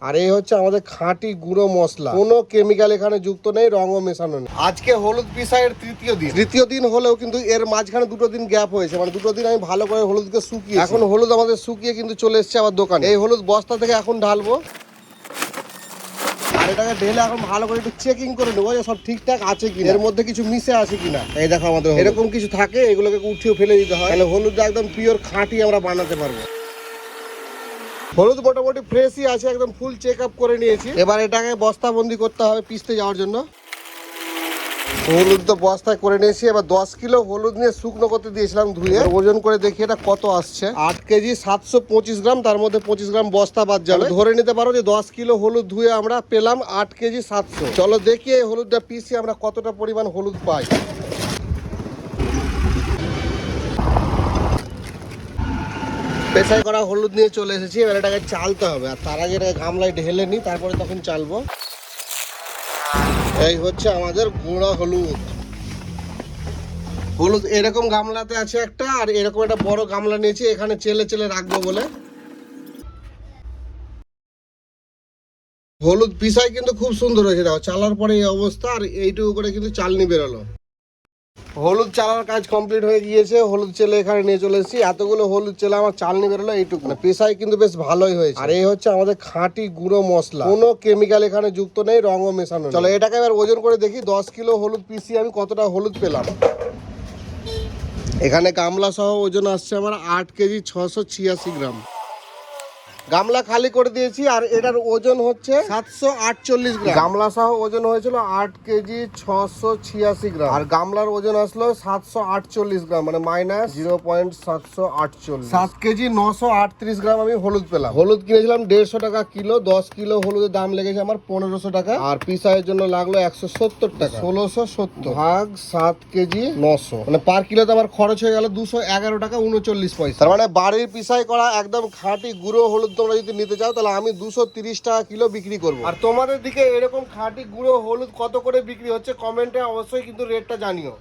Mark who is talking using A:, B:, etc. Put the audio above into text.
A: আর এই হচ্ছে আমাদের খাঁটি গুঁড়ো মশলা, কোনো কেমিক্যাল এখানে যুক্ত নেই, রঙও মেশানো নেই। আজকে হলুদ পিসাইয়ের তৃতীয় দিন হলেও কিন্তু এর মাঝখানে দুটো দিন গ্যাপ হয়েছে, মানে দুটো দিন আমি ভালো করে হলুদকে শুকিয়ে, এখন হলুদ আমাদের শুকিয়ে কিন্তু চলে এসছে আবার দোকানে। এই হলুদ বস্তা থেকে এখন ঢালবো, আর এটাকে ঢেলে এখন ভালো করে একটু চেকিং করে নেবো যে সব ঠিকঠাক আছে কিনা, এর মধ্যে কিছু মিশে আছে কিনা। এই দেখো আমাদের এরকম কিছু থাকে, এগুলোকে উঠিয়ে ফেলে দিতে হয়, তাহলে হলুদটা একদম পিওর খাঁটি আমরা বানাতে পারবো। হলুদ মোটামুটি ফ্রেশই আছে, একদম ফুল চেক আপ করে নিয়েছি। এবার এটাকে বস্তাবন্দি করতে হবে পিসতে যাওয়ার জন্য। হলুদ তো বস্তায় করে নিয়েছি। এবার 10 কিলো হলুদ নিয়ে শুকনো করতে দিয়েছিলাম ধুয়ে, ওজন করে দেখি এটা কত আসছে। 8 কেজি 725 গ্রাম, তার মধ্যে 25 গ্রাম বস্তা বাদ যাবে। ধরে নিতে পারো যে 10 কিলো হলুদ ধুয়ে আমরা পেলাম 8 কেজি 700। চলো দেখি এই হলুদটা পিসি আমরা কতটা পরিমাণ হলুদ পাই। পেশাই করা হলুদ নিয়ে চলে এসেছি, এবার এটাকে চালতে হবে। আর তার আগে এটাকে গামলায় ঢেলে নিই, তারপরে তখন চালবো। এই হচ্ছে আমাদের গুঁড়ো হলুদ। হলুদ এরকম গামলাতে আছে একটা, আর এরকম একটা বড় গামলা নিয়েছি, এখানে চেলে চেলে রাখবো বলে। হলুদ পিসাই কিন্তু খুব সুন্দর হয়েছে, দেখো চালার পরে এই অবস্থা, আর এইটুকু করে কিন্তু চালনি বেরোলো। হলুদ চালার কাজ কমপ্লিট হয়ে গিয়েছে, হলুদ চেলে এখানে নিয়ে চলে এসেছি। এতগুলো হলুদ চেলে আমার চালনি বেরোলো এইটুকু, পেশাই কিন্তু বেশ ভালোই হয়েছে। আর এই হচ্ছে আমাদের খাঁটি গুঁড়ো মশলা, কোনো কেমিক্যাল এখানে যুক্ত নেই, রঙও মেশানো নেই। চলো এটাকে এবার ওজন করে দেখি 10 কিলো হলুদ পিসি আমি কতটা হলুদ পেলাম। এখানে গামলা সহ ওজন আসছে আমার 8 কেজি 686 গ্রাম। গামলা খালি করে দিয়েছি, আর এটার ওজন হচ্ছে 748 গ্রাম। গামলা সহ ওজন হয়েছিল 8 কেজি 686 গ্রাম, আর গামলার ওজন আসলো 748 গ্রাম, মানে মাইনাস 0.748। 7 কেজি 938 গ্রাম আমি হলুদ পেলাম। হলুদ কিনেছিলাম 150 টাকা কিলো, 10 কিলো হলুদের দাম লেগেছে আমার 1500 টাকা, আর পিসাইয়ের জন্য লাগলো 170 টাকা। 1670 ভাগ 7 কেজি 900, মানে পার কিলোতে আমার খরচ হয়ে গেল 211 টাকা 39 পয়সা। তার মানে বাড়ির পিসাই করা একদম খাঁটি গুঁড়ো হলুদ তোমরা যদি নিতে চাও, তাহলে আমি 230 টাকা কিলো বিক্রি করবো। আর তোমাদের দিকে এরকম খাঁটি গুঁড়ো হলুদ কত করে বিক্রি হচ্ছে কমেন্টে অবশ্যই কিন্তু রেটটা জানিও।